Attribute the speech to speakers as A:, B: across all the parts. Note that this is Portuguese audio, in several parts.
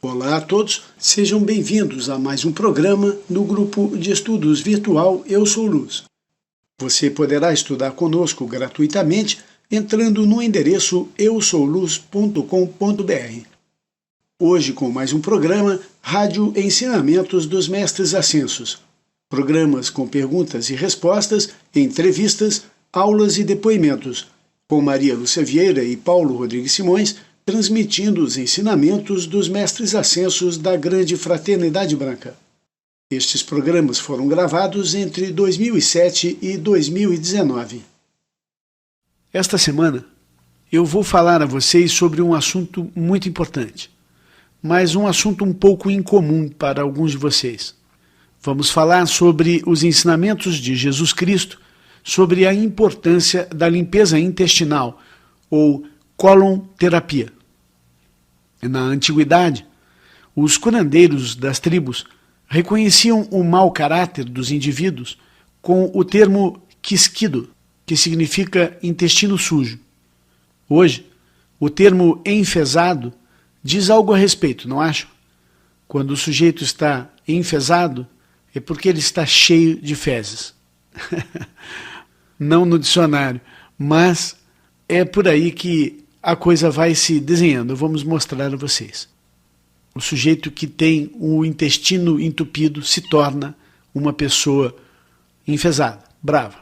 A: Olá a todos, sejam bem-vindos a mais um programa no grupo de estudos virtual Eu Sou Luz. Você poderá estudar conosco gratuitamente entrando no endereço eusouluz.com.br. Hoje com mais um programa Rádio Ensinamentos dos Mestres Ascensos. Programas com perguntas e respostas, entrevistas, aulas e depoimentos, com Maria Lúcia Vieira e Paulo Rodrigues Simões, transmitindo os ensinamentos dos Mestres Ascensos da Grande Fraternidade Branca. Estes programas foram gravados entre 2007 e 2019. Esta semana, eu vou falar a vocês sobre um assunto muito importante, mas um assunto um pouco incomum para alguns de vocês. Vamos falar sobre os ensinamentos de Jesus Cristo sobre a importância da limpeza intestinal, ou cólon terapia. Na antiguidade, os curandeiros das tribos reconheciam o mau caráter dos indivíduos com o termo quisquido, que significa intestino sujo. Hoje, o termo enfesado diz algo a respeito, não acho? Quando o sujeito está enfesado, é porque ele está cheio de fezes. Não no dicionário, mas é por aí que a coisa vai se desenhando. Vamos mostrar a vocês. O sujeito que tem o intestino entupido se torna uma pessoa enfesada, brava.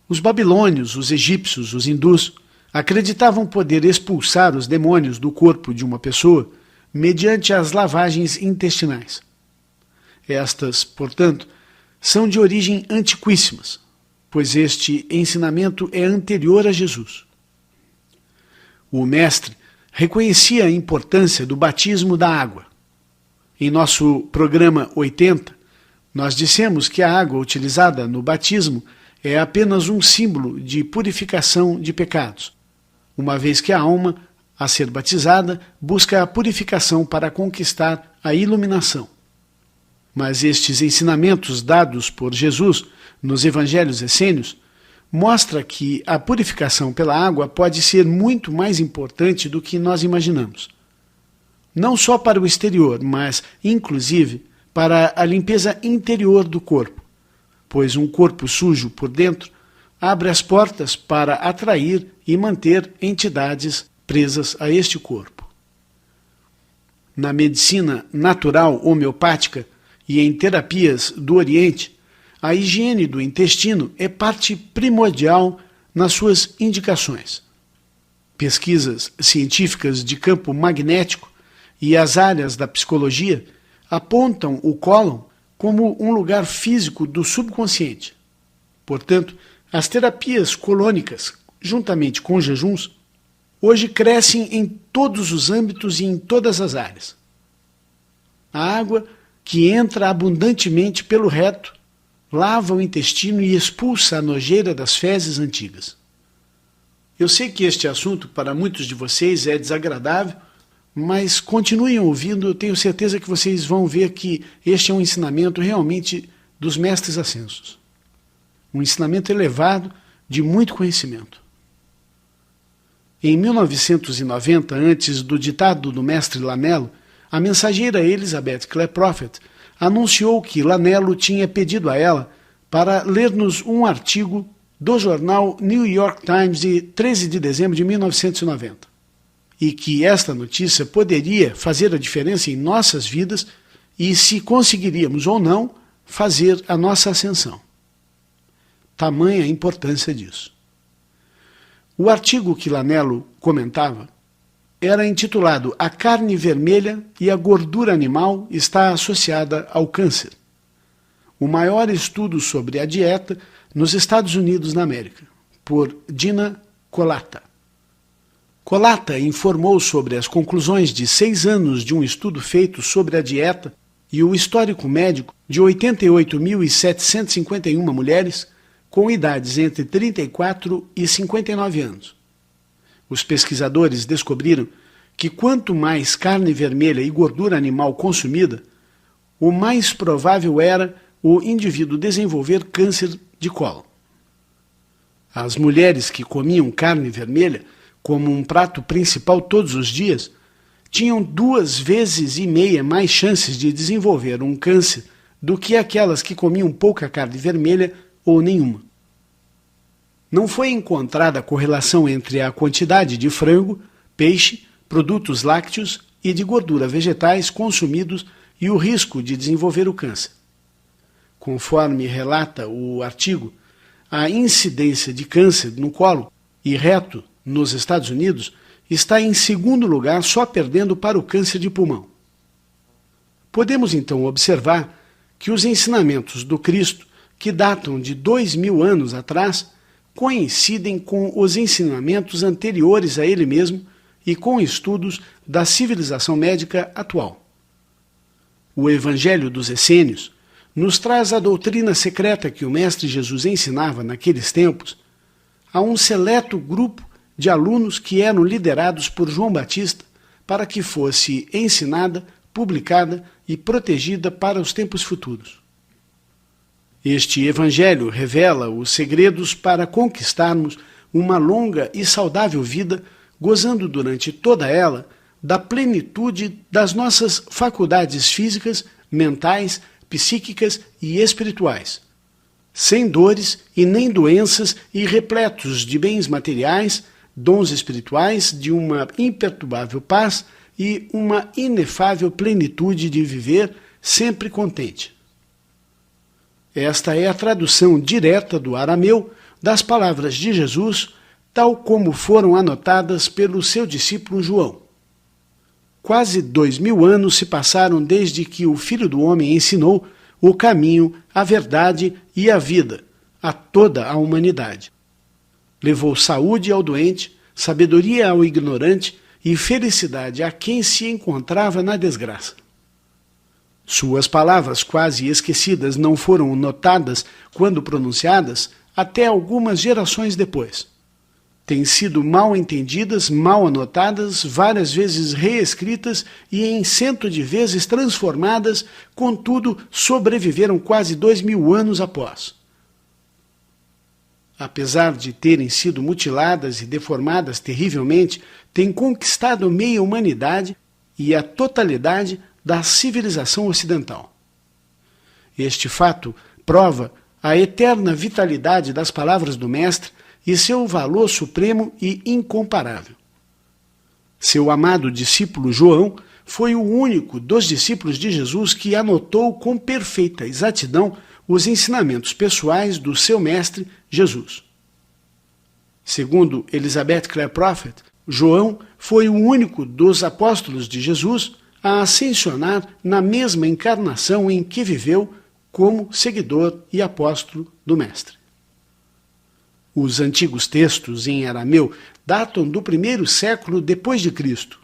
A: Os babilônios, os egípcios, os hindus acreditavam poder expulsar os demônios do corpo de uma pessoa mediante as lavagens intestinais. Estas, portanto, são de origem antiquíssimas, pois este ensinamento é anterior a Jesus. O mestre reconhecia a importância do batismo da água. Em nosso programa 80, nós dissemos que a água utilizada no batismo é apenas um símbolo de purificação de pecados, uma vez que a alma, a ser batizada, busca a purificação para conquistar a iluminação. Mas estes ensinamentos dados por Jesus nos evangelhos essênios mostra que a purificação pela água pode ser muito mais importante do que nós imaginamos. Não só para o exterior, mas, inclusive, para a limpeza interior do corpo, pois um corpo sujo por dentro abre as portas para atrair e manter entidades presas a este corpo. Na medicina natural homeopática e em terapias do Oriente, a higiene do intestino é parte primordial nas suas indicações. Pesquisas científicas de campo magnético e as áreas da psicologia apontam o cólon como um lugar físico do subconsciente. Portanto, as terapias colônicas, juntamente com jejuns, hoje crescem em todos os âmbitos e em todas as áreas. A água que entra abundantemente pelo reto lava o intestino e expulsa a nojeira das fezes antigas. Eu sei que este assunto para muitos de vocês é desagradável, mas continuem ouvindo, eu tenho certeza que vocês vão ver que este é um ensinamento realmente dos mestres ascensos. Um ensinamento elevado, de muito conhecimento. Em 1990, antes do ditado do mestre Lanello, a mensageira Elizabeth Clare Prophet anunciou que Lanello tinha pedido a ela para ler-nos um artigo do jornal New York Times de 13 de dezembro de 1990, e que esta notícia poderia fazer a diferença em nossas vidas e se conseguiríamos ou não fazer a nossa ascensão. Tamanha a importância disso. O artigo que Lanello comentava era intitulado A Carne Vermelha e a Gordura Animal está associada ao câncer. O maior estudo sobre a dieta nos Estados Unidos da América, por Gina Kolata. Kolata informou sobre as conclusões de 6 anos de um estudo feito sobre a dieta e o histórico médico de 88.751 mulheres com idades entre 34 e 59 anos. Os pesquisadores descobriram que quanto mais carne vermelha e gordura animal consumida, o mais provável era o indivíduo desenvolver câncer de cólon. As mulheres que comiam carne vermelha como um prato principal todos os dias tinham 2,5 vezes mais chances de desenvolver um câncer do que aquelas que comiam pouca carne vermelha ou nenhuma. Não foi encontrada correlação entre a quantidade de frango, peixe, produtos lácteos e de gordura vegetais consumidos e o risco de desenvolver o câncer. Conforme relata o artigo, a incidência de câncer no colo e reto nos Estados Unidos está em segundo lugar, só perdendo para o câncer de pulmão. Podemos então observar que os ensinamentos do Cristo, que datam de 2000 anos atrás, coincidem com os ensinamentos anteriores a ele mesmo e com estudos da civilização médica atual. O Evangelho dos Essênios nos traz a doutrina secreta que o Mestre Jesus ensinava naqueles tempos a um seleto grupo de alunos que eram liderados por João Batista para que fosse ensinada, publicada e protegida para os tempos futuros. Este Evangelho revela os segredos para conquistarmos uma longa e saudável vida, gozando durante toda ela da plenitude das nossas faculdades físicas, mentais, psíquicas e espirituais, sem dores e nem doenças e repletos de bens materiais, dons espirituais, de uma imperturbável paz e uma inefável plenitude de viver sempre contente. Esta é a tradução direta do arameu das palavras de Jesus, tal como foram anotadas pelo seu discípulo João. Quase 2000 anos se passaram desde que o Filho do Homem ensinou o caminho, a verdade e a vida a toda a humanidade. Levou saúde ao doente, sabedoria ao ignorante e felicidade a quem se encontrava na desgraça. Suas palavras quase esquecidas não foram notadas quando pronunciadas até algumas gerações depois. Têm sido mal entendidas, mal anotadas, várias vezes reescritas e em 100 de vezes transformadas, contudo sobreviveram quase 2000 anos após. Apesar de terem sido mutiladas e deformadas terrivelmente, têm conquistado meia humanidade e a totalidade da civilização ocidental. Este fato prova a eterna vitalidade das palavras do Mestre e seu valor supremo e incomparável. Seu amado discípulo João foi o único dos discípulos de Jesus que anotou com perfeita exatidão os ensinamentos pessoais do seu Mestre Jesus. Segundo Elizabeth Clare Prophet, João foi o único dos apóstolos de Jesus a ascensionar na mesma encarnação em que viveu como seguidor e apóstolo do Mestre. Os antigos textos em arameu datam do 1º século depois de Cristo.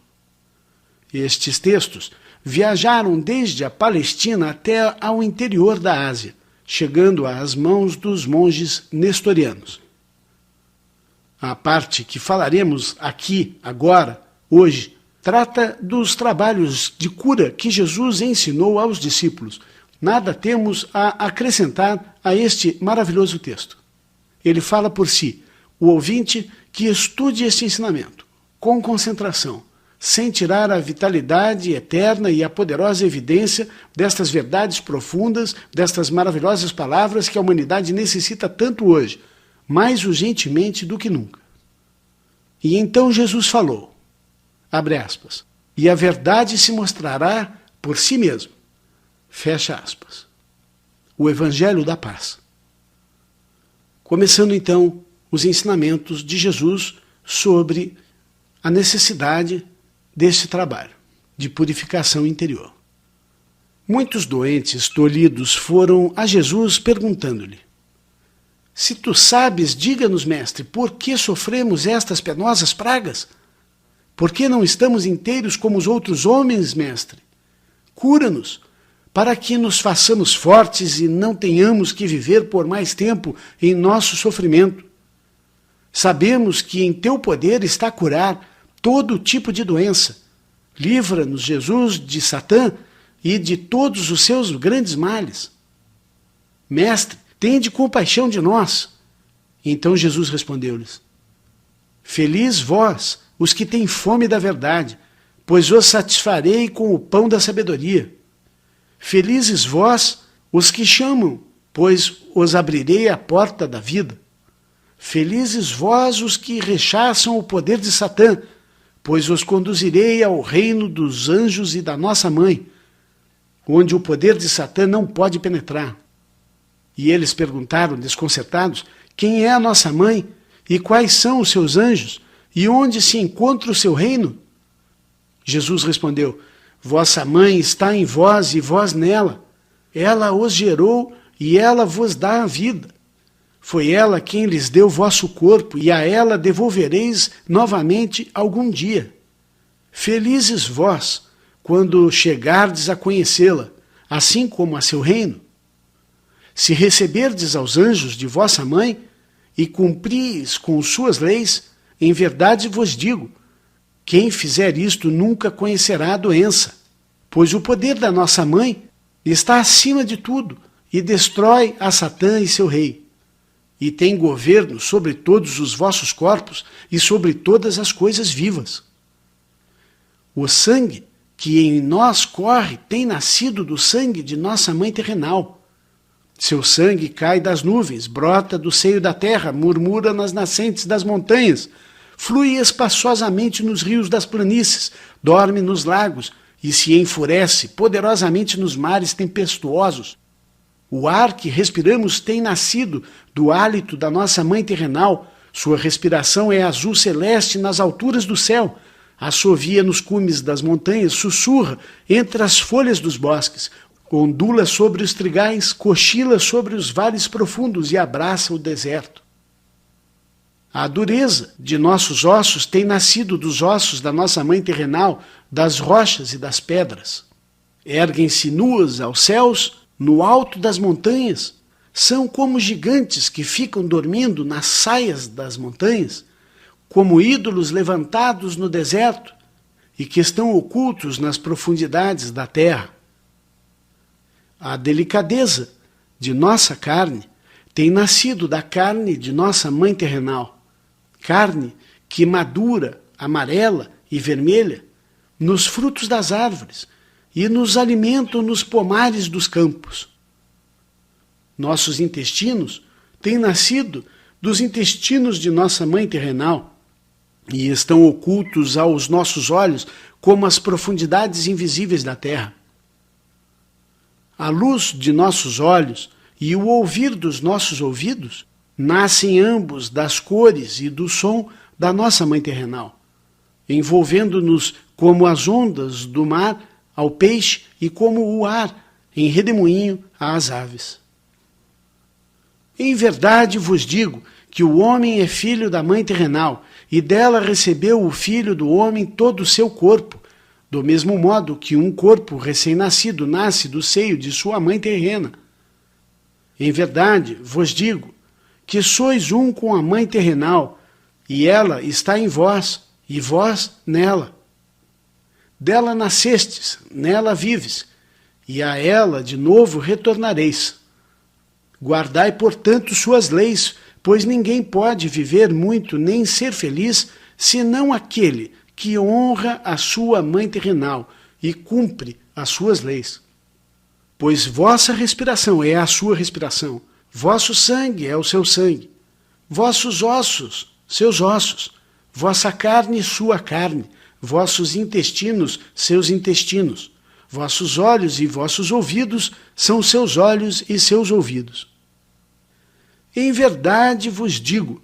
A: Estes textos viajaram desde a Palestina até ao interior da Ásia, chegando às mãos dos monges nestorianos. A parte que falaremos aqui, agora, hoje, trata dos trabalhos de cura que Jesus ensinou aos discípulos. Nada temos a acrescentar a este maravilhoso texto. Ele fala por si, o ouvinte que estude este ensinamento, com concentração, sem tirar a vitalidade eterna e a poderosa evidência destas verdades profundas, destas maravilhosas palavras que a humanidade necessita tanto hoje, mais urgentemente do que nunca. E então Jesus falou, abre aspas, e a verdade se mostrará por si mesmo, fecha aspas. O Evangelho da Paz. Começando então os ensinamentos de Jesus sobre a necessidade deste trabalho de purificação interior. Muitos doentes tolhidos foram a Jesus perguntando-lhe, se tu sabes, diga-nos, mestre, por que sofremos estas penosas pragas? Por que não estamos inteiros como os outros homens, mestre? Cura-nos, para que nos façamos fortes e não tenhamos que viver por mais tempo em nosso sofrimento. Sabemos que em teu poder está curar todo tipo de doença. Livra-nos, Jesus, de Satã e de todos os seus grandes males. Mestre, tende compaixão de nós. Então Jesus respondeu-lhes, feliz vós, os que têm fome da verdade, pois os satisfarei com o pão da sabedoria. Felizes vós, os que chamam, pois os abrirei a porta da vida. Felizes vós, os que rechaçam o poder de Satã, pois os conduzirei ao reino dos anjos e da nossa mãe, onde o poder de Satã não pode penetrar. E eles perguntaram, desconcertados, quem é a nossa mãe e quais são os seus anjos e onde se encontra o seu reino? Jesus respondeu, vossa mãe está em vós e vós nela. Ela os gerou e ela vos dá a vida. Foi ela quem lhes deu vosso corpo e a ela devolvereis novamente algum dia. Felizes vós, quando chegardes a conhecê-la, assim como a seu reino. Se receberdes aos anjos de vossa mãe e cumpris com suas leis, em verdade vos digo, quem fizer isto nunca conhecerá a doença, pois o poder da nossa mãe está acima de tudo e destrói a Satã e seu rei. E tem governo sobre todos os vossos corpos e sobre todas as coisas vivas. O sangue que em nós corre tem nascido do sangue de nossa mãe terrenal. Seu sangue cai das nuvens, brota do seio da terra, murmura nas nascentes das montanhas, flui espaçosamente nos rios das planícies, dorme nos lagos e se enfurece poderosamente nos mares tempestuosos. O ar que respiramos tem nascido do hálito da nossa mãe terrenal. Sua respiração é azul celeste nas alturas do céu. Assovia nos cumes das montanhas, sussurra entre as folhas dos bosques, ondula sobre os trigais, cochila sobre os vales profundos e abraça o deserto. A dureza de nossos ossos tem nascido dos ossos da nossa mãe terrenal, das rochas e das pedras. Erguem-se nuas aos céus, no alto das montanhas, são como gigantes que ficam dormindo nas saias das montanhas, como ídolos levantados no deserto e que estão ocultos nas profundidades da terra. A delicadeza de nossa carne tem nascido da carne de nossa mãe terrenal, carne que madura, amarela e vermelha, nos frutos das árvores, e nos alimentam nos pomares dos campos. Nossos intestinos têm nascido dos intestinos de nossa mãe terrenal e estão ocultos aos nossos olhos como as profundidades invisíveis da terra. A luz de nossos olhos e o ouvir dos nossos ouvidos nascem ambos das cores e do som da nossa mãe terrenal, envolvendo-nos como as ondas do mar ao peixe e como o ar em redemoinho às aves. Em verdade vos digo que o homem é filho da mãe terrenal, e dela recebeu o filho do homem todo o seu corpo, do mesmo modo que um corpo recém-nascido nasce do seio de sua mãe terrena. Em verdade vos digo que sois um com a mãe terrenal, e ela está em vós, e vós nela. Dela nascestes, nela vives, e a ela de novo retornareis. Guardai, portanto, suas leis, pois ninguém pode viver muito nem ser feliz, senão aquele que honra a sua mãe terrenal e cumpre as suas leis. Pois vossa respiração é a sua respiração, vosso sangue é o seu sangue, vossos ossos, seus ossos, vossa carne, sua carne, vossos intestinos, seus intestinos, vossos olhos e vossos ouvidos são seus olhos e seus ouvidos. Em verdade vos digo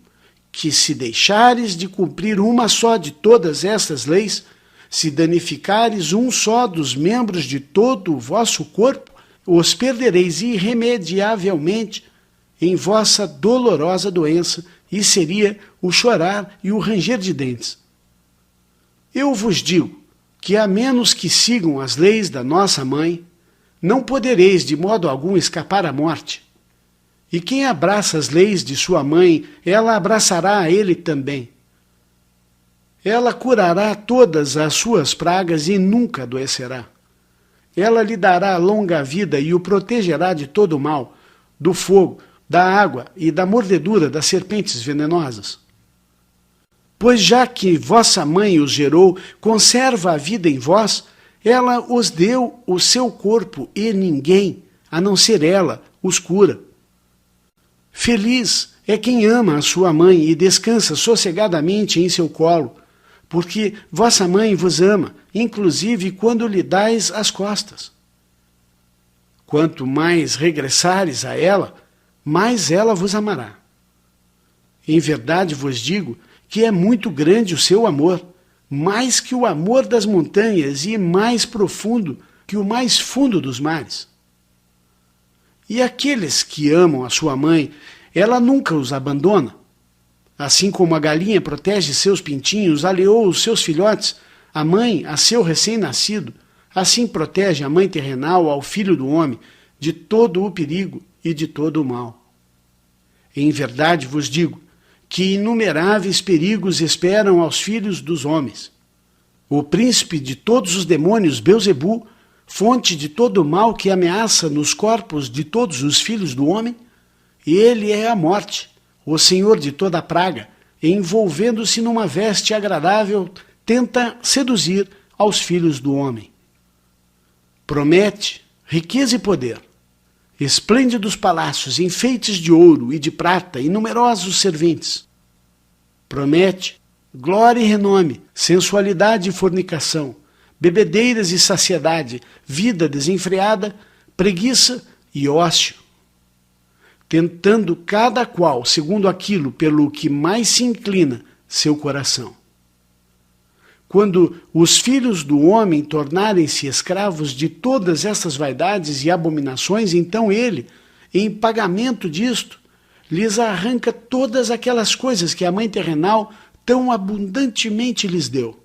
A: que se deixares de cumprir uma só de todas estas leis, se danificares um só dos membros de todo o vosso corpo, os perdereis irremediavelmente em vossa dolorosa doença, e seria o chorar e o ranger de dentes. Eu vos digo que, a menos que sigam as leis da nossa mãe, não podereis de modo algum escapar à morte. E quem abraça as leis de sua mãe, ela abraçará a ele também. Ela curará todas as suas pragas e nunca adoecerá. Ela lhe dará longa vida e o protegerá de todo o mal, do fogo, da água e da mordedura das serpentes venenosas. Pois já que vossa mãe os gerou, conserva a vida em vós, ela os deu o seu corpo e ninguém, a não ser ela, os cura. Feliz é quem ama a sua mãe e descansa sossegadamente em seu colo, porque vossa mãe vos ama, inclusive quando lhe dais as costas. Quanto mais regressares a ela, mais ela vos amará. Em verdade vos digo que é muito grande o seu amor, mais que o amor das montanhas e mais profundo que o mais fundo dos mares. E aqueles que amam a sua mãe, ela nunca os abandona. Assim como a galinha protege seus pintinhos, a leoa os seus filhotes, a mãe a seu recém-nascido, assim protege a mãe terrenal ao filho do homem de todo o perigo e de todo o mal. Em verdade vos digo que inumeráveis perigos esperam aos filhos dos homens. O príncipe de todos os demônios, Belzebu, fonte de todo o mal que ameaça nos corpos de todos os filhos do homem, ele é a morte, o senhor de toda a praga, envolvendo-se numa veste agradável, tenta seduzir aos filhos do homem. Promete riqueza e poder, esplêndidos palácios, enfeites de ouro e de prata e numerosos serventes. Promete glória e renome, sensualidade e fornicação, bebedeiras e saciedade, vida desenfreada, preguiça e ócio, tentando cada qual segundo aquilo pelo que mais se inclina seu coração. Quando os filhos do homem tornarem-se escravos de todas essas vaidades e abominações, então ele, em pagamento disto, lhes arranca todas aquelas coisas que a mãe terrenal tão abundantemente lhes deu.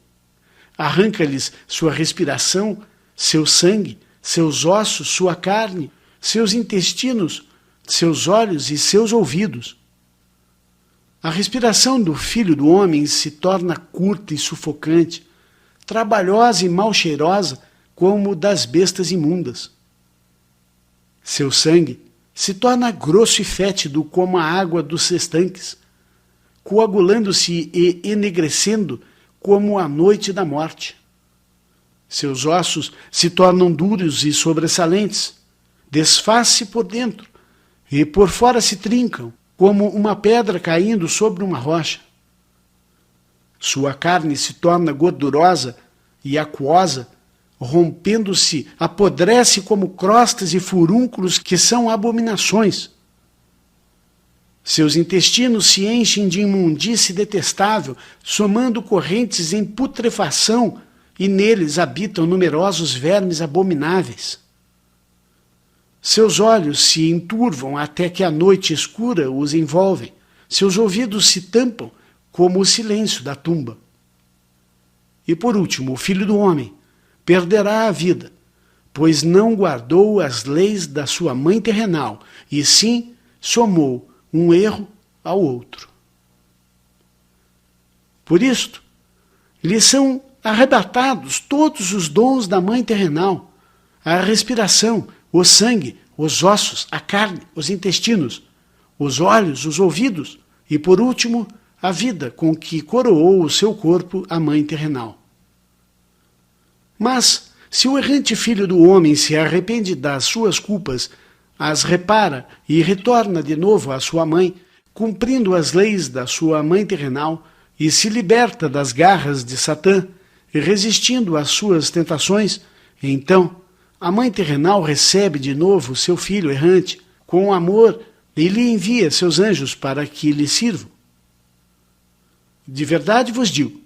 A: Arranca-lhes sua respiração, seu sangue, seus ossos, sua carne, seus intestinos, seus olhos e seus ouvidos. A respiração do filho do homem se torna curta e sufocante, trabalhosa e mal cheirosa como das bestas imundas. Seu sangue se torna grosso e fétido como a água dos estanques, coagulando-se e enegrecendo como a noite da morte. Seus ossos se tornam duros e sobressalentes, desfaz-se por dentro, e por fora se trincam, como uma pedra caindo sobre uma rocha. Sua carne se torna gordurosa e aquosa, rompendo-se, apodrece como crostas e furúnculos que são abominações. Seus intestinos se enchem de imundície detestável, somando correntes em putrefação, e neles habitam numerosos vermes abomináveis. Seus olhos se enturvam até que a noite escura os envolvem, seus ouvidos se tampam como o silêncio da tumba. E por último, o filho do homem perderá a vida, pois não guardou as leis da sua mãe terrenal, e sim somou um erro ao outro. Por isto, lhe são arrebatados todos os dons da mãe terrenal, a respiração, o sangue, os ossos, a carne, os intestinos, os olhos, os ouvidos e, por último, a vida com que coroou o seu corpo a mãe terrenal. Mas, se o errante filho do homem se arrepende das suas culpas, as repara e retorna de novo à sua mãe, cumprindo as leis da sua mãe terrenal, e se liberta das garras de Satã, e resistindo às suas tentações, então a mãe terrenal recebe de novo seu filho errante com amor e lhe envia seus anjos para que lhe sirvam. De verdade vos digo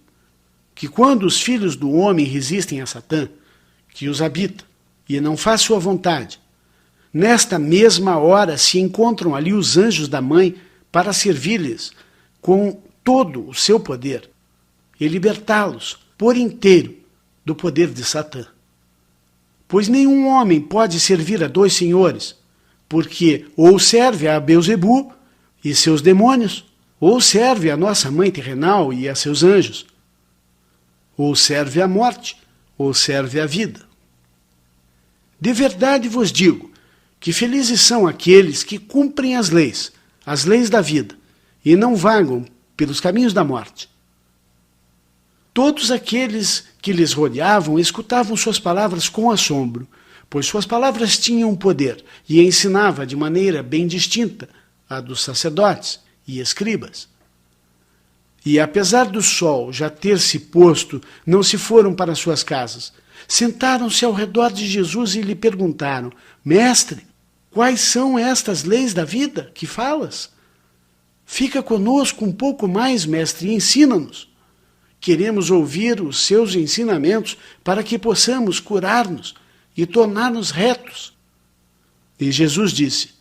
A: que quando os filhos do homem resistem a Satã, que os habita, e não faz sua vontade, nesta mesma hora se encontram ali os anjos da mãe para servir-lhes com todo o seu poder e libertá-los por inteiro do poder de Satã. Pois nenhum homem pode servir a dois senhores, porque ou serve a Belzebu e seus demônios, ou serve a nossa mãe terrenal e a seus anjos, ou serve a morte, ou serve a vida. De verdade vos digo que felizes são aqueles que cumprem as leis da vida, e não vagam pelos caminhos da morte. Todos aqueles que lhes rodeavam escutavam suas palavras com assombro, pois suas palavras tinham poder e ensinava de maneira bem distinta a dos sacerdotes e escribas. E apesar do sol já ter se posto, não se foram para suas casas. Sentaram-se ao redor de Jesus e lhe perguntaram: Mestre, quais são estas leis da vida que falas? Fica conosco um pouco mais, mestre, e ensina-nos. Queremos ouvir os seus ensinamentos para que possamos curar-nos e tornar-nos retos. E Jesus disse: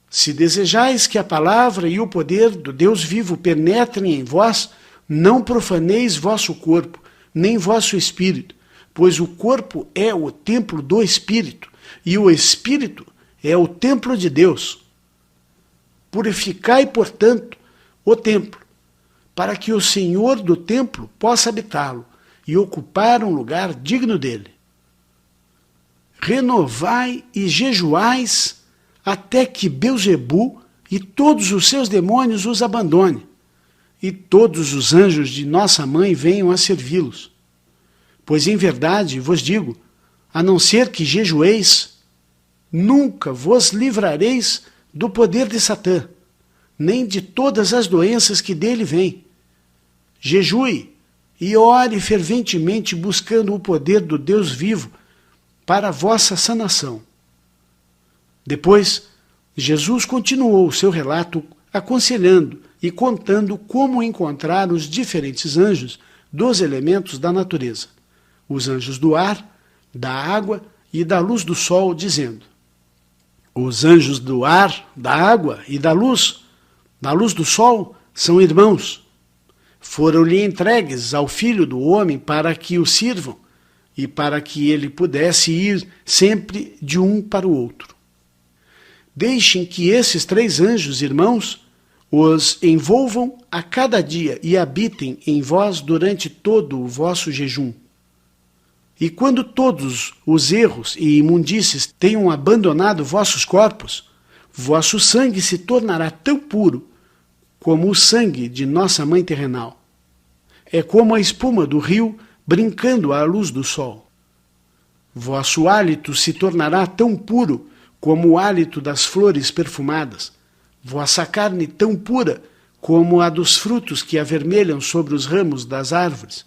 A: Se desejais que a palavra e o poder do Deus vivo penetrem em vós, não profaneis vosso corpo, nem vosso espírito, pois o corpo é o templo do Espírito, e o Espírito é o templo de Deus. Purificai, portanto, o templo, para que o Senhor do templo possa habitá-lo e ocupar um lugar digno dele. Renovai e jejuais até que Belzebu e todos os seus demônios os abandone, e todos os anjos de nossa mãe venham a servi-los. Pois em verdade vos digo, a não ser que jejueis, nunca vos livrareis do poder de Satã, nem de todas as doenças que dele vêm. Jejue e ore ferventemente buscando o poder do Deus vivo para a vossa sanação. Depois, Jesus continuou o seu relato aconselhando e contando como encontrar os diferentes anjos dos elementos da natureza, os anjos do ar, da água e da luz do sol, dizendo: os anjos do ar, da água e da luz do sol, são irmãos. Foram-lhe entregues ao Filho do Homem para que o sirvam e para que ele pudesse ir sempre de um para o outro. Deixem que esses 3 anjos irmãos os envolvam a cada dia e habitem em vós durante todo o vosso jejum. E quando todos os erros e imundícies tenham abandonado vossos corpos, vosso sangue se tornará tão puro como o sangue de nossa mãe terrenal. É como a espuma do rio brincando à luz do sol. Vosso hálito se tornará tão puro como o hálito das flores perfumadas, vossa carne tão pura como a dos frutos que avermelham sobre os ramos das árvores,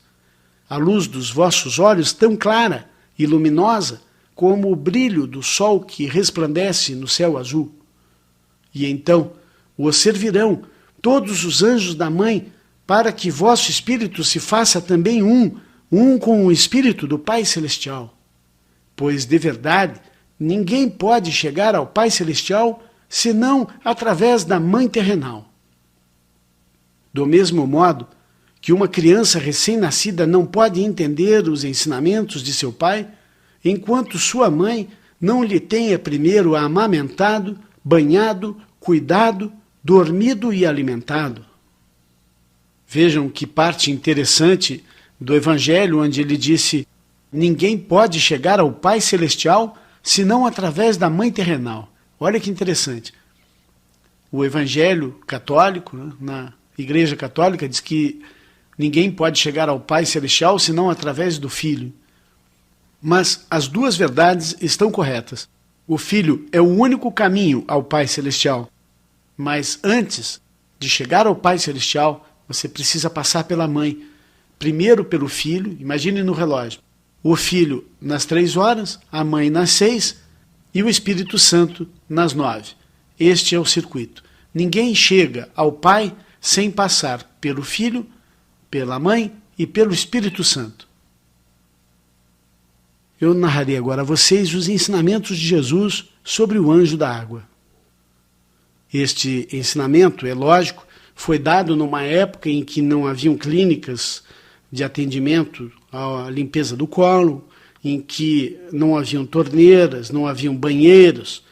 A: a luz dos vossos olhos tão clara e luminosa como o brilho do sol que resplandece no céu azul. E então os servirão todos os anjos da mãe, para que vosso espírito se faça também um com o espírito do Pai Celestial. Pois, de verdade, ninguém pode chegar ao Pai Celestial senão através da mãe terrenal. Do mesmo modo que uma criança recém-nascida não pode entender os ensinamentos de seu pai, enquanto sua mãe não lhe tenha primeiro amamentado, banhado, cuidado, dormido e alimentado. Vejam que parte interessante do Evangelho, onde ele disse: ninguém pode chegar ao Pai Celestial senão através da mãe terrenal. Olha que interessante. O Evangelho católico, né, na Igreja Católica, diz que ninguém pode chegar ao Pai Celestial senão através do Filho. Mas as duas verdades estão corretas. O Filho é o único caminho ao Pai Celestial. Mas antes de chegar ao Pai Celestial, você precisa passar pela mãe. Primeiro pelo Filho, imagine no relógio. O Filho nas 3 horas, a mãe nas 6 e o Espírito Santo nas 9. Este é o circuito. Ninguém chega ao Pai sem passar pelo Filho, pela mãe e pelo Espírito Santo. Eu narrarei agora a vocês os ensinamentos de Jesus sobre o anjo da água. Este ensinamento, é lógico, foi dado numa época em que não haviam clínicas de atendimento à limpeza do colo, em que não haviam torneiras, não haviam banheiros.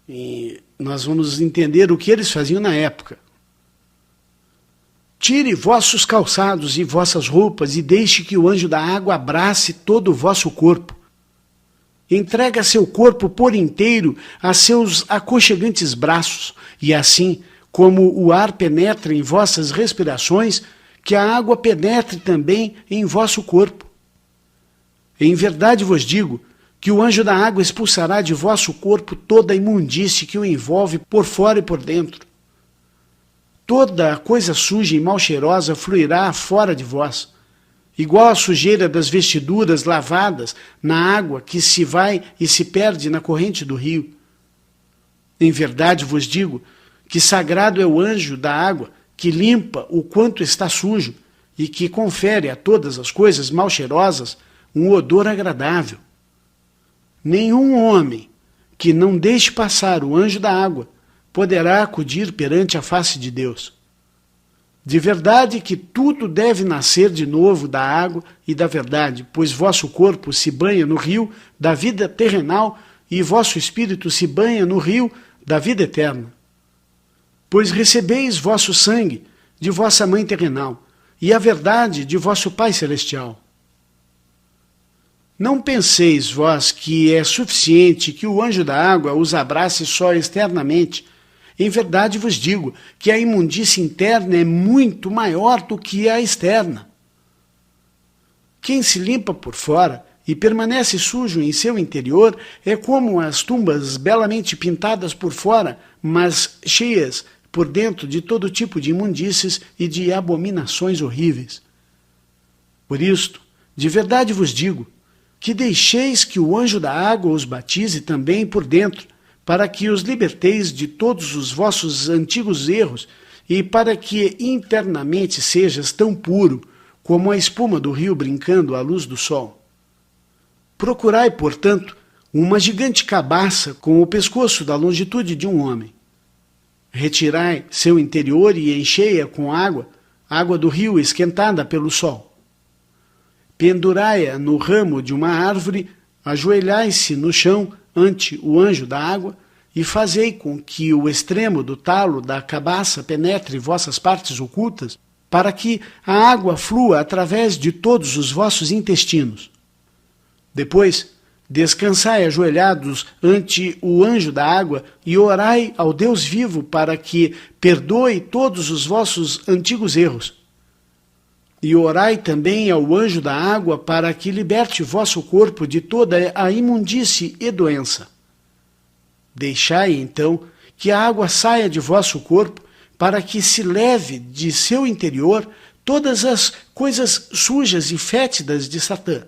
A: E nós vamos entender o que eles faziam na época. Tire vossos calçados e vossas roupas e deixe que o anjo da água abrace todo o vosso corpo. Entrega seu corpo por inteiro a seus aconchegantes braços, e assim, como o ar penetra em vossas respirações, que a água penetre também em vosso corpo. Em verdade vos digo que o anjo da água expulsará de vosso corpo toda a imundície que o envolve por fora e por dentro. Toda a coisa suja e mal cheirosa fluirá fora de vós, igual a sujeira das vestiduras lavadas na água que se vai e se perde na corrente do rio. Em verdade vos digo que sagrado é o anjo da água que limpa o quanto está sujo e que confere a todas as coisas mal cheirosas um odor agradável. Nenhum homem que não deixe passar o anjo da água poderá acudir perante a face de Deus. De verdade que tudo deve nascer de novo da água e da verdade, pois vosso corpo se banha no rio da vida terrenal e vosso espírito se banha no rio da vida eterna. Pois recebeis vosso sangue de vossa mãe terrenal e a verdade de vosso Pai celestial. Não penseis vós que é suficiente que o anjo da água os abrace só externamente. Em verdade vos digo que a imundície interna é muito maior do que a externa. Quem se limpa por fora e permanece sujo em seu interior é como as tumbas belamente pintadas por fora, mas cheias por dentro de todo tipo de imundícies e de abominações horríveis. Por isto, de verdade vos digo, que deixeis que o anjo da água os batize também por dentro, para que os liberteis de todos os vossos antigos erros e para que internamente sejas tão puro como a espuma do rio brincando à luz do sol. Procurai, portanto, uma gigante cabaça com o pescoço da longitude de um homem. Retirai seu interior e enchei-a com água do rio esquentada pelo sol. Pendurai-a no ramo de uma árvore, ajoelhai-se no chão ante o anjo da água e fazei com que o extremo do talo da cabaça penetre vossas partes ocultas, para que a água flua através de todos os vossos intestinos. Depois, descansai ajoelhados ante o anjo da água e orai ao Deus vivo para que perdoe todos os vossos antigos erros. E orai também ao anjo da água para que liberte vosso corpo de toda a imundície e doença. Deixai, então, que a água saia de vosso corpo para que se leve de seu interior todas as coisas sujas e fétidas de Satã.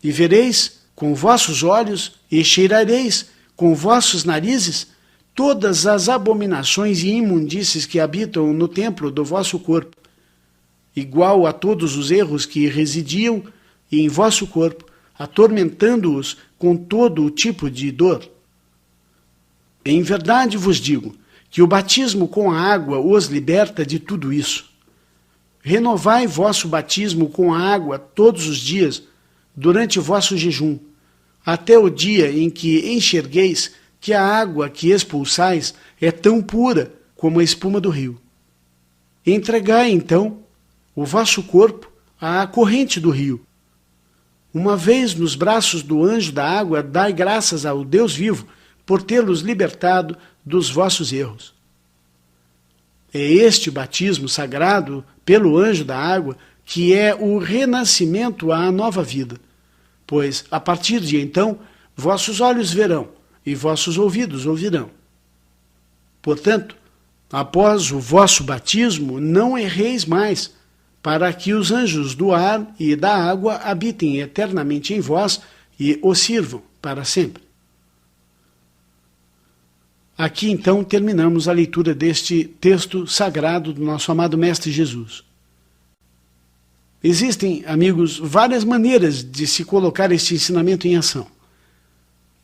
A: E vereis com vossos olhos e cheirareis com vossos narizes todas as abominações e imundícies que habitam no templo do vosso corpo, igual a todos os erros que residiam em vosso corpo, atormentando-os com todo o tipo de dor. Em verdade vos digo que o batismo com a água os liberta de tudo isso. Renovai vosso batismo com a água todos os dias, durante vosso jejum, até o dia em que enxergueis que a água que expulsais é tão pura como a espuma do rio. Entregai, então, o vosso corpo à corrente do rio. Uma vez nos braços do anjo da água, dai graças ao Deus vivo por tê-los libertado dos vossos erros. É este batismo sagrado pelo anjo da água que é o renascimento à nova vida, pois, a partir de então, vossos olhos verão e vossos ouvidos ouvirão. Portanto, após o vosso batismo, não erreis mais, para que os anjos do ar e da água habitem eternamente em vós e os sirvam para sempre. Aqui então terminamos a leitura deste texto sagrado do nosso amado Mestre Jesus. Existem, amigos, várias maneiras de se colocar este ensinamento em ação.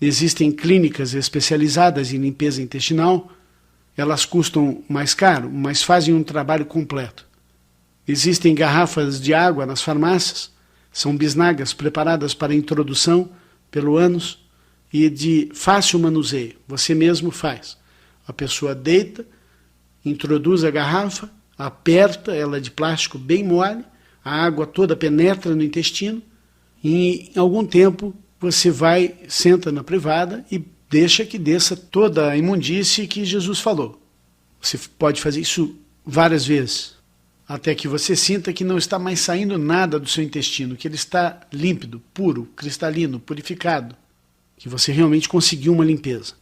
A: Existem clínicas especializadas em limpeza intestinal, elas custam mais caro, mas fazem um trabalho completo. Existem garrafas de água nas farmácias, são bisnagas preparadas para introdução pelo ânus e de fácil manuseio. Você mesmo faz. A pessoa deita, introduz a garrafa, aperta, ela é de plástico bem mole, a água toda penetra no intestino e em algum tempo você vai, senta na privada e deixa que desça toda a imundície que Jesus falou. Você pode fazer isso várias vezes. até que você sinta que não está mais saindo nada do seu intestino, que ele está límpido, puro, cristalino, purificado, que você realmente conseguiu uma limpeza.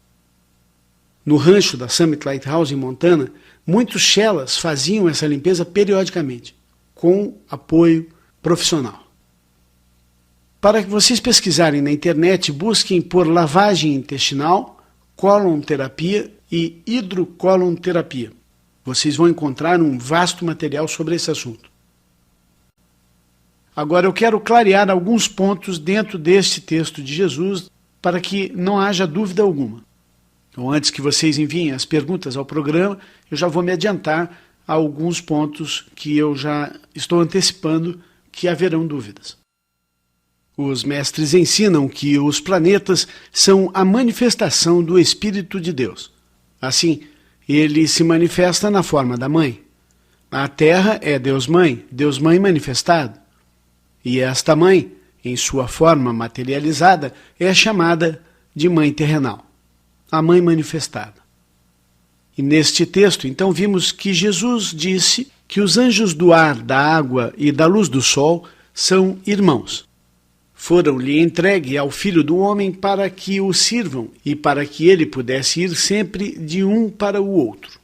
A: No rancho da Summit Lighthouse em Montana, muitos chelas faziam essa limpeza periodicamente, com apoio profissional. Para que vocês pesquisarem na internet, busquem por lavagem intestinal, colon terapia e hidrocolon terapia. Vocês vão encontrar um vasto material sobre esse assunto. Agora eu quero clarear alguns pontos dentro deste texto de Jesus para que não haja dúvida alguma. Então, antes que vocês enviem as perguntas ao programa, eu já vou me adiantar a alguns pontos que eu já estou antecipando que haverão dúvidas. Os mestres ensinam que os planetas são a manifestação do Espírito de Deus. Assim, ele se manifesta na forma da Mãe. A Terra é Deus Mãe manifestado. E esta Mãe, em sua forma materializada, é chamada de Mãe terrenal, a Mãe manifestada. E neste texto, então, vimos que Jesus disse que os anjos do ar, da água e da luz do sol são irmãos. Foram-lhe entregue ao Filho do Homem para que o sirvam e para que ele pudesse ir sempre de um para o outro.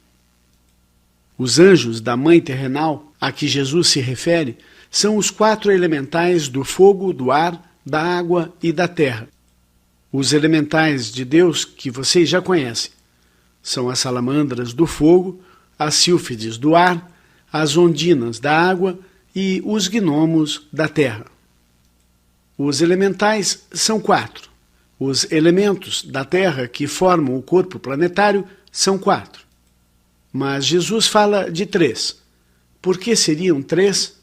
A: Os anjos da Mãe terrenal, a que Jesus se refere, são os 4 elementais do fogo, do ar, da água e da terra. Os elementais de Deus que vocês já conhecem são as salamandras do fogo, as sílfides do ar, as ondinas da água e os gnomos da terra. Os elementais são 4. Os elementos da Terra que formam o corpo planetário são 4. Mas Jesus fala de 3. Por que seriam 3?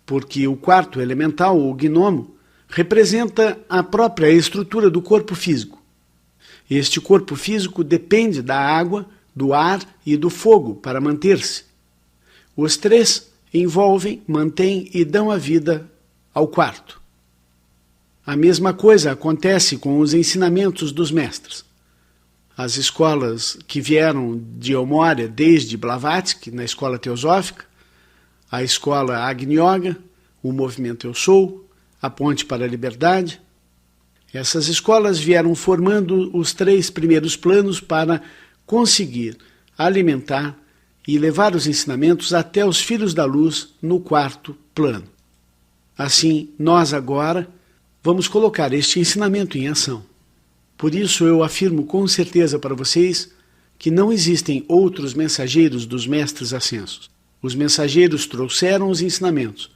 A: Porque o 4º elemental, o gnomo, representa a própria estrutura do corpo físico. Este corpo físico depende da água, do ar e do fogo para manter-se. Os 3 envolvem, mantêm e dão a vida ao 4º. A mesma coisa acontece com os ensinamentos dos mestres. As escolas que vieram de Elmória desde Blavatsky, na escola teosófica, a escola Agni Yoga, o movimento Eu Sou, a Ponte para a Liberdade, essas escolas vieram formando os 3 primeiros planos para conseguir alimentar e levar os ensinamentos até os filhos da luz no 4º plano. Assim, nós agora vamos colocar este ensinamento em ação. Por isso eu afirmo com certeza para vocês que não existem outros mensageiros dos mestres ascensos. Os mensageiros trouxeram os ensinamentos,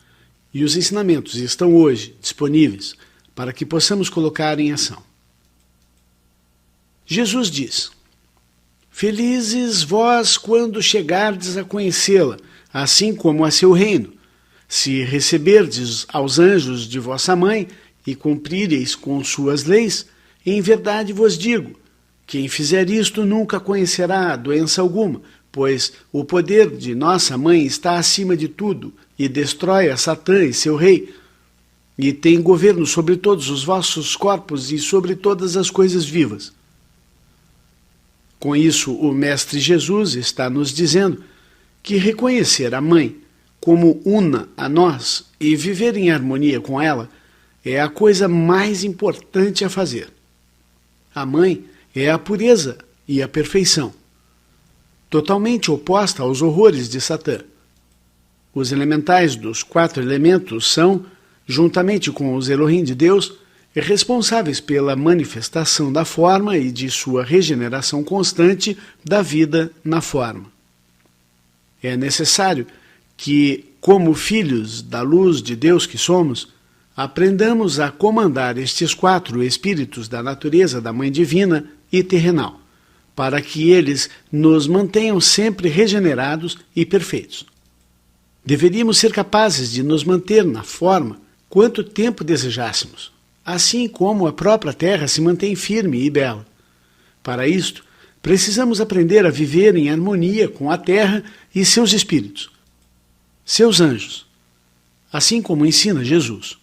A: e os ensinamentos estão hoje disponíveis para que possamos colocar em ação. Jesus diz: Felizes vós quando chegardes a conhecê-la, assim como a seu reino, se receberdes aos anjos de vossa mãe e cumpríreis com suas leis, em verdade vos digo, quem fizer isto nunca conhecerá doença alguma, pois o poder de nossa mãe está acima de tudo e destrói a Satã e seu rei, e tem governo sobre todos os vossos corpos e sobre todas as coisas vivas. Com isso, o Mestre Jesus está nos dizendo que reconhecer a mãe como una a nós e viver em harmonia com ela é a coisa mais importante a fazer. A mãe é a pureza e a perfeição, totalmente oposta aos horrores de Satã. Os elementais dos 4 elementos são, juntamente com os Elohim de Deus, responsáveis pela manifestação da forma e de sua regeneração constante da vida na forma. É necessário que, como filhos da luz de Deus que somos, aprendamos a comandar estes 4 espíritos da natureza da Mãe Divina e terrenal, para que eles nos mantenham sempre regenerados e perfeitos. Deveríamos ser capazes de nos manter na forma quanto tempo desejássemos, assim como a própria Terra se mantém firme e bela. Para isto, precisamos aprender a viver em harmonia com a Terra e seus espíritos, seus anjos, assim como ensina Jesus.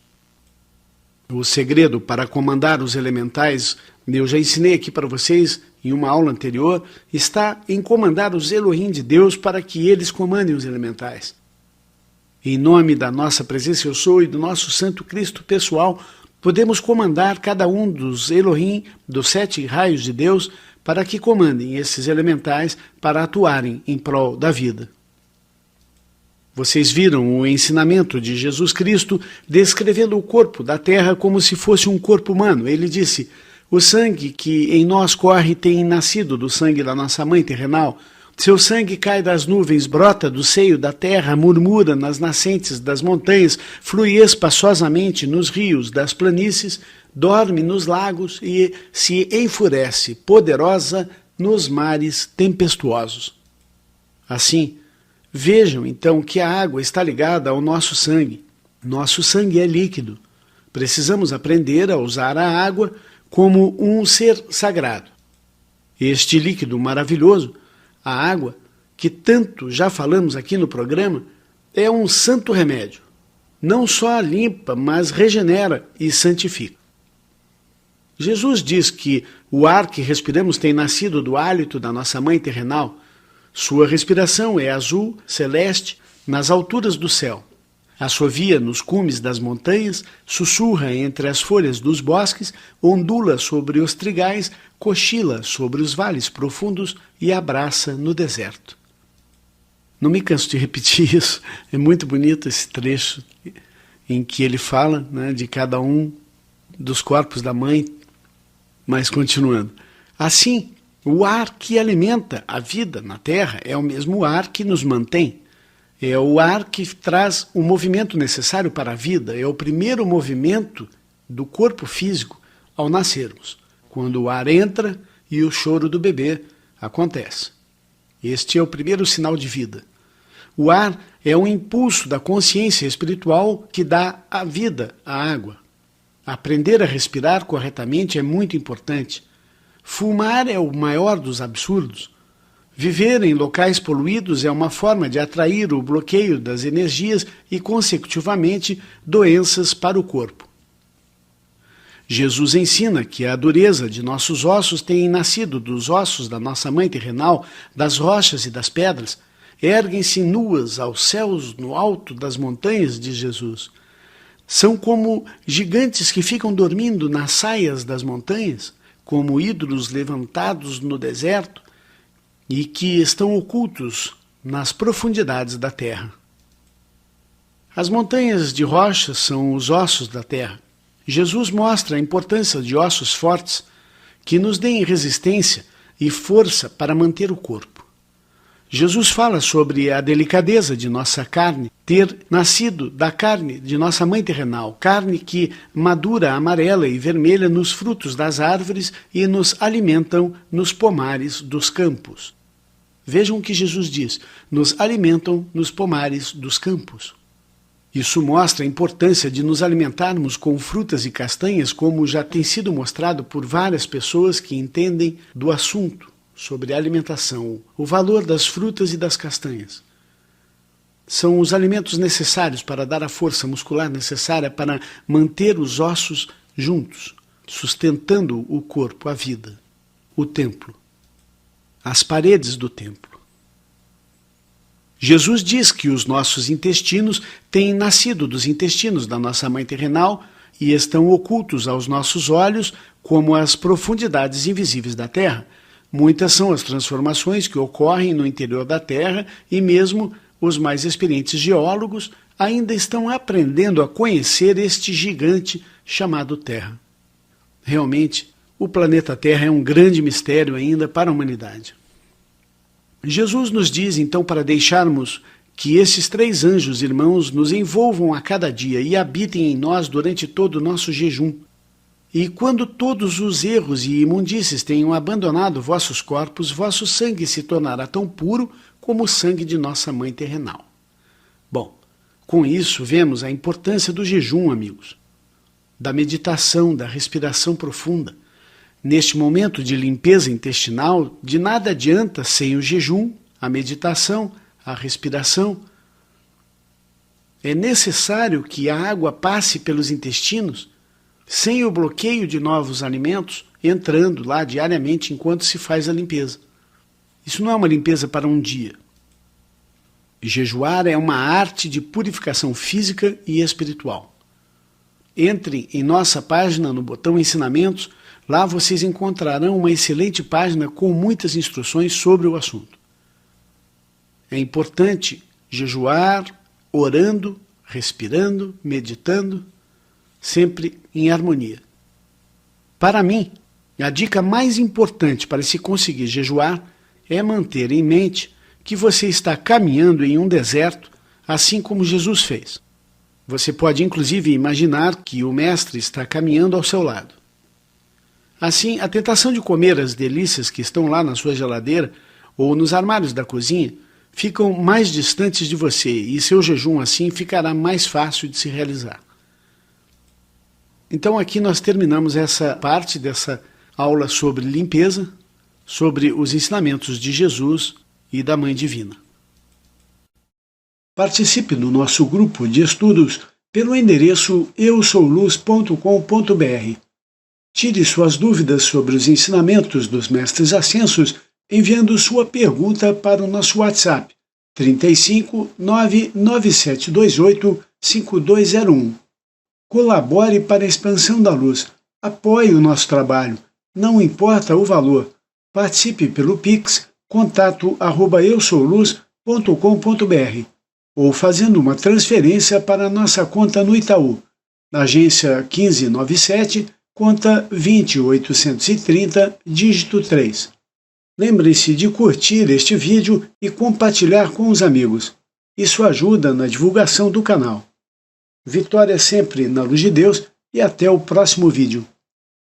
A: O segredo para comandar os elementais, eu já ensinei aqui para vocês em uma aula anterior, está em comandar os Elohim de Deus para que eles comandem os elementais. Em nome da nossa presença eu sou e do nosso Santo Cristo pessoal, podemos comandar cada um dos Elohim, dos 7 raios de Deus, para que comandem esses elementais para atuarem em prol da vida. Vocês viram o ensinamento de Jesus Cristo descrevendo o corpo da terra como se fosse um corpo humano. Ele disse: o sangue que em nós corre tem nascido do sangue da nossa mãe terrenal. Seu sangue cai das nuvens, brota do seio da terra, murmura nas nascentes das montanhas, flui espaçosamente nos rios das planícies, dorme nos lagos e se enfurece, poderosa, nos mares tempestuosos. Assim, vejam então que a água está ligada ao nosso sangue. Nosso sangue é líquido. Precisamos aprender a usar a água como um ser sagrado. Este líquido maravilhoso, a água, que tanto já falamos aqui no programa, é um santo remédio. Não só limpa, mas regenera e santifica. Jesus diz que o ar que respiramos tem nascido do hálito da nossa mãe terrenal. Sua respiração é azul, celeste, nas alturas do céu. Assovia nos cumes das montanhas, sussurra entre as folhas dos bosques, ondula sobre os trigais, cochila sobre os vales profundos e abraça no deserto. Não me canso de repetir isso, é muito bonito esse trecho em que ele fala, né, de cada um dos corpos da mãe, mas continuando. Assim, o ar que alimenta a vida na Terra é o mesmo ar que nos mantém. É o ar que traz o movimento necessário para a vida, é o primeiro movimento do corpo físico ao nascermos, quando o ar entra e o choro do bebê acontece. Este é o primeiro sinal de vida. O ar é um impulso da consciência espiritual que dá a vida à água. Aprender a respirar corretamente é muito importante. Fumar é o maior dos absurdos. Viver em locais poluídos é uma forma de atrair o bloqueio das energias e, consecutivamente, doenças para o corpo. Jesus ensina que a dureza de nossos ossos tem nascido dos ossos da nossa mãe terrenal, das rochas e das pedras. Erguem-se nuas aos céus no alto das montanhas de Jesus. São como gigantes que ficam dormindo nas saias das montanhas, como ídolos levantados no deserto, e que estão ocultos nas profundidades da terra. As montanhas de rocha são os ossos da terra. Jesus mostra a importância de ossos fortes que nos deem resistência e força para manter o corpo. Jesus fala sobre a delicadeza de nossa carne ter nascido da carne de nossa mãe terrenal, carne que madura amarela e vermelha nos frutos das árvores e nos alimentam nos pomares dos campos. Vejam o que Jesus diz: nos alimentam nos pomares dos campos. Isso mostra a importância de nos alimentarmos com frutas e castanhas, como já tem sido mostrado por várias pessoas que entendem do assunto sobre alimentação, o valor das frutas e das castanhas. São os alimentos necessários para dar a força muscular necessária para manter os ossos juntos, sustentando o corpo, a vida, o templo, as paredes do templo. Jesus diz que os nossos intestinos têm nascido dos intestinos da nossa mãe terrenal e estão ocultos aos nossos olhos como as profundidades invisíveis da terra. Muitas são as transformações que ocorrem no interior da terra e mesmo os mais experientes geólogos ainda estão aprendendo a conhecer este gigante chamado Terra. Realmente, o planeta Terra é um grande mistério ainda para a humanidade. Jesus nos diz, então, para deixarmos que esses 3 anjos irmãos nos envolvam a cada dia e habitem em nós durante todo o nosso jejum. E quando todos os erros e imundícies tenham abandonado vossos corpos, vosso sangue se tornará tão puro como o sangue de nossa mãe terrenal. Bom, com isso vemos a importância do jejum, amigos, da meditação, da respiração profunda. Neste momento de limpeza intestinal, de nada adianta sem o jejum, a meditação, a respiração. É necessário que a água passe pelos intestinos, sem o bloqueio de novos alimentos, entrando lá diariamente enquanto se faz a limpeza. Isso não é uma limpeza para um dia. Jejuar é uma arte de purificação física e espiritual. Entrem em nossa página no botão Ensinamentos, lá vocês encontrarão uma excelente página com muitas instruções sobre o assunto. É importante jejuar, orando, respirando, meditando, sempre em harmonia. Para mim, a dica mais importante para se conseguir jejuar é manter em mente que você está caminhando em um deserto, assim como Jesus fez. Você pode inclusive imaginar que o Mestre está caminhando ao seu lado. Assim, a tentação de comer as delícias que estão lá na sua geladeira ou nos armários da cozinha ficam mais distantes de você e seu jejum assim ficará mais fácil de se realizar. Então aqui nós terminamos essa parte dessa aula sobre limpeza, sobre os ensinamentos de Jesus e da Mãe Divina. Participe do nosso grupo de estudos pelo endereço eusouluz.com.br. Tire suas dúvidas sobre os ensinamentos dos Mestres Ascensos enviando sua pergunta para o nosso WhatsApp 35 99728 5201. Colabore para a expansão da luz. Apoie o nosso trabalho. Não importa o valor. Participe pelo Pix contato@eusouluz.com.br ou fazendo uma transferência para a nossa conta no Itaú, na agência 1597, conta 20830, dígito 3. Lembre-se de curtir este vídeo e compartilhar com os amigos. Isso ajuda na divulgação do canal. Vitória sempre na luz de Deus e até o próximo vídeo.